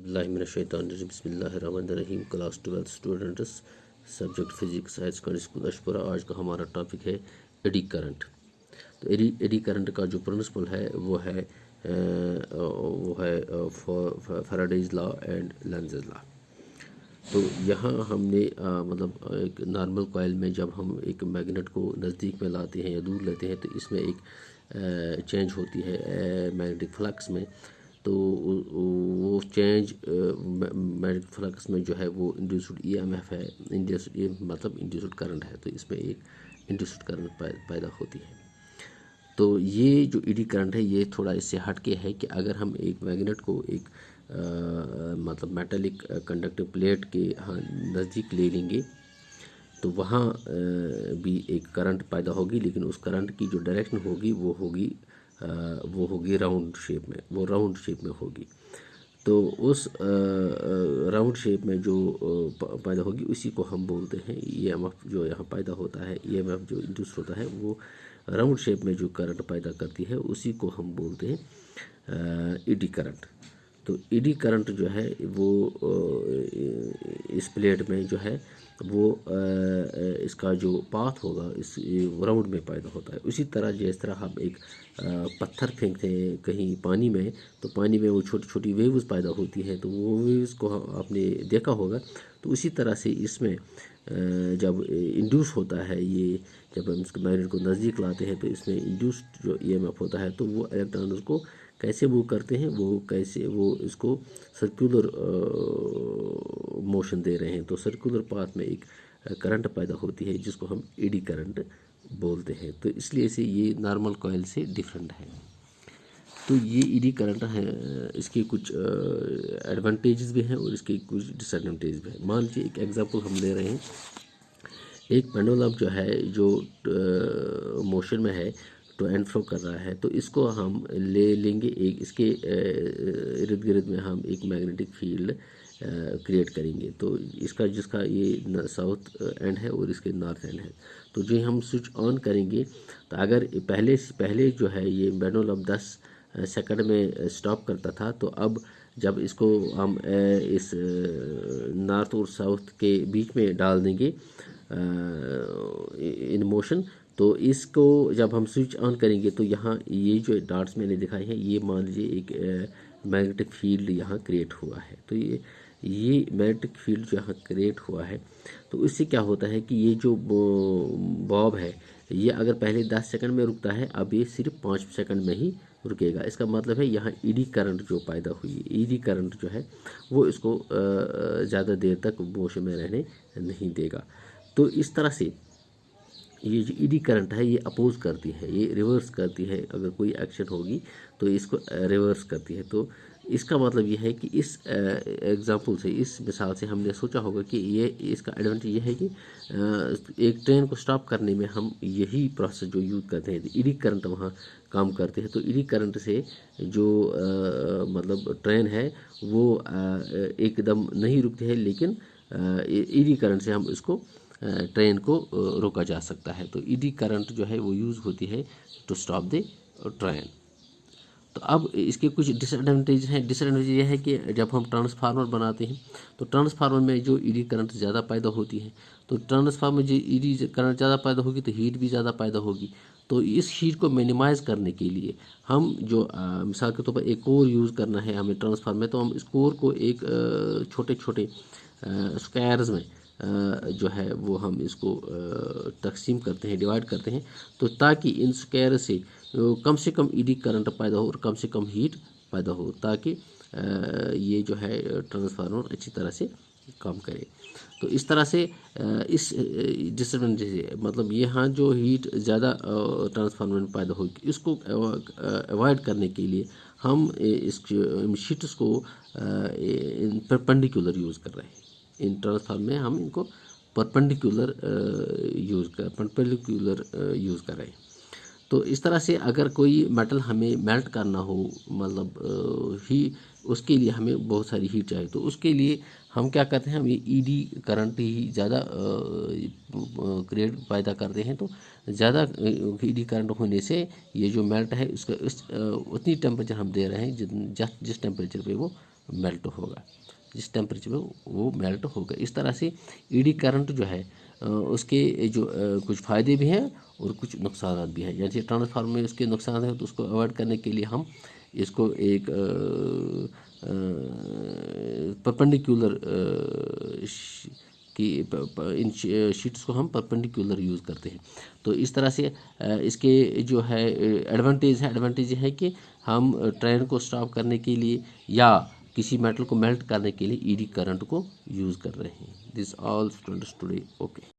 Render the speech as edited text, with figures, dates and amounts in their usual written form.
अऊज़ुबिल्लाहिमिनश्शैतानिर्रजीम बिस्मिल्लाहिर्रहमानिर्रहीम। Class 12 students, subject physics, high secondary school Ashpura. आज का हमारा टॉपिक है एडी करंट। तो एडी करंट का जो प्रिंसिपल है वो है Faraday's law and Lenz's law. तो यहाँ हमने मतलब एक नॉर्मल कॉइल में जब हम एक मैग्नेट को नज़दीक में लाते हैं या दूर लेते हैं तो इसमें एक चेंज होती है मैग्नेटिक फ्लक्स में। तो वो चेंज मैग्नेटिक फ्लक्स में जो है वो इंड्यूस्ड ईएमएफ है, मतलब इंड्यूस्ड करंट है। तो इसमें एक इंड्यूस्ड करंट पैदा होती है। तो ये जो ईडी करंट है ये थोड़ा इससे हटके है कि अगर हम एक मैग्नेट को एक मतलब मेटालिक कंडक्टिव प्लेट के नज़दीक ले लेंगे तो वहाँ भी एक करंट पैदा होगी, लेकिन उस करंट की जो डायरेक्शन होगी वो होगी राउंड शेप में, वो राउंड शेप में होगी। तो उस राउंड शेप में जो पैदा होगी उसी को हम बोलते हैं ईएमएफ। जो यहाँ पैदा होता है ईएमएफ जो इंड्यूस होता है वो राउंड शेप में जो करंट पैदा करती है उसी को हम बोलते हैं ईडी करंट। तो ईडी करंट जो है वो इस प्लेट में जो है वो इसका जो पाथ होगा इस राउंड में पैदा होता है। उसी तरह जिस तरह हम एक पत्थर फेंकते हैं कहीं पानी में, तो पानी में वो छोटी छोटी वेव्स पैदा होती है, तो वो वेव्स को आपने देखा होगा। तो उसी तरह से इसमें जब इंड्यूस होता है ये, जब हम इसके मैग्नेट को नज़दीक लाते हैं तो इसमें इंड्यूस्ड जो ईएमएफ होता है तो वो इलेक्ट्रॉन को कैसे मूव करते हैं, वो इसको सर्कुलर मोशन दे रहे हैं। तो सर्कुलर पाथ में एक करंट पैदा होती है जिसको हम एडी करंट बोलते हैं। तो इसलिए से ये नॉर्मल कॉइल से डिफरेंट है। तो ये ईडी करंट है, इसके कुछ एडवांटेजेस भी हैं और इसके कुछ डिसएडवांटेज भी हैं। मान लीजिए एक एग्जांपल हम ले रहे हैं, एक पेंडुलम जो है जो मोशन में है, टू एंड फ्रो कर रहा है, तो इसको हम ले लेंगे एक इसके इर्द गिर्द में हम एक मैग्नेटिक फील्ड क्रिएट करेंगे। तो इसका जिसका ये साउथ एंड है और इसके नॉर्थ एंड है। तो जो हम स्विच ऑन करेंगे तो अगर पहले जो है ये पेंडुलम 10 सेकंड में स्टॉप करता था, तो अब जब इसको हम इस नॉर्थ और साउथ के बीच में डाल देंगे इन मोशन, तो इसको जब हम स्विच ऑन करेंगे तो यहाँ ये जो डॉट्स मैंने दिखाए हैं ये मान लीजिए एक मैग्नेटिक फील्ड यहाँ क्रिएट हुआ है। तो ये मैग्नेटिक फील्ड जो यहाँ क्रिएट हुआ है तो इससे क्या होता है कि ये जो बॉब है ये अगर पहले 10 सेकंड में रुकता है, अब ये सिर्फ 5 सेकंड में ही रुकेगा। इसका मतलब है यहाँ ईडी करंट जो पैदा हुई है, ईडी करंट जो है वो इसको ज़्यादा देर तक मोशन में रहने नहीं देगा। तो इस तरह से ये जो ईडी करंट है ये अपोज करती है, ये रिवर्स करती है। अगर कोई एक्शन होगी तो इसको रिवर्स करती है। तो इसका मतलब ये है कि इस एग्जांपल से, इस मिसाल से हमने सोचा होगा कि ये इसका एडवांटेज ये है कि एक ट्रेन को स्टॉप करने में हम यही प्रोसेस जो यूज़ करते हैं, ईडी करंट वहाँ काम करते हैं। तो ईडी करंट से जो मतलब ट्रेन है वो एकदम नहीं रुकती है, लेकिन ईडी करंट से हम इसको ट्रेन को रोका जा सकता है। तो ईडी करंट जो है वो यूज़ होती है टू स्टॉप द ट्रेन। तो अब इसके कुछ डिसएडवांटेज हैं। डिसएडवांटेज ये है कि जब हम ट्रांसफार्मर बनाते हैं तो ट्रांसफार्मर में जो ईडी करंट ज़्यादा पैदा होती है, तो ट्रांसफार्मर में जो ईडी करंट ज़्यादा पैदा होगी तो हीट भी ज़्यादा पैदा होगी। तो इस हीट को मिनिमाइज़ करने के लिए हम जो मिसाल के तौर पर एक कोर यूज़ करना है हमें ट्रांसफार्मर में, तो हम इस कोर को एक छोटे छोटे स्क्वायर्स में जो है वो हम इसको तकसीम करते हैं, डिवाइड करते हैं, तो ताकि इन स्क्वायर से कम ईडी करंट पैदा हो और कम से कम हीट पैदा हो, ताकि ये जो है ट्रांसफार्मर अच्छी तरह से काम करे। तो इस तरह से इस डिसएडवांटेज मतलब यहाँ जो हीट ज़्यादा ट्रांसफार्मर में पैदा होगी इसको अवॉइड करने के लिए हम इस शीट्स को परपेंडिकुलर यूज़ कर रहे हैं। इन ट्रांसफार्मर में हम इनको परपेंडिकुलर यूज़ कर रहे हैं। तो इस तरह से अगर कोई मेटल हमें मेल्ट करना हो, मतलब उसके लिए हमें बहुत सारी हीट चाहिए, तो उसके लिए हम क्या करते हैं, हम ये ईडी करंट ही ज़्यादा क्रिएट पैदा करते हैं। तो ज़्यादा ईडी करंट होने से ये जो मेल्ट है उसका उतनी टेम्परेचर हम दे रहे हैं जिस टेम्परेचर पे वो मेल्ट होगा, जिस टेम्परेचर में वो मेल्ट होगा। इस तरह से ईडी करंट जो है उसके जो कुछ फ़ायदे भी हैं और कुछ नुकसान भी हैं। जैसे ट्रांसफार्मर में उसके नुकसान हैं तो उसको अवॉइड करने के लिए हम इसको एक परपेंडिकुलर कि इन शीट्स को हम परपेंडिकुलर यूज़ करते हैं। तो इस तरह से इसके जो है एडवांटेज है कि हम ट्रेन को स्टॉप करने के लिए या किसी मेटल को मेल्ट करने के लिए ईडी करंट को यूज़ कर रहे हैं। This all students today. Okay.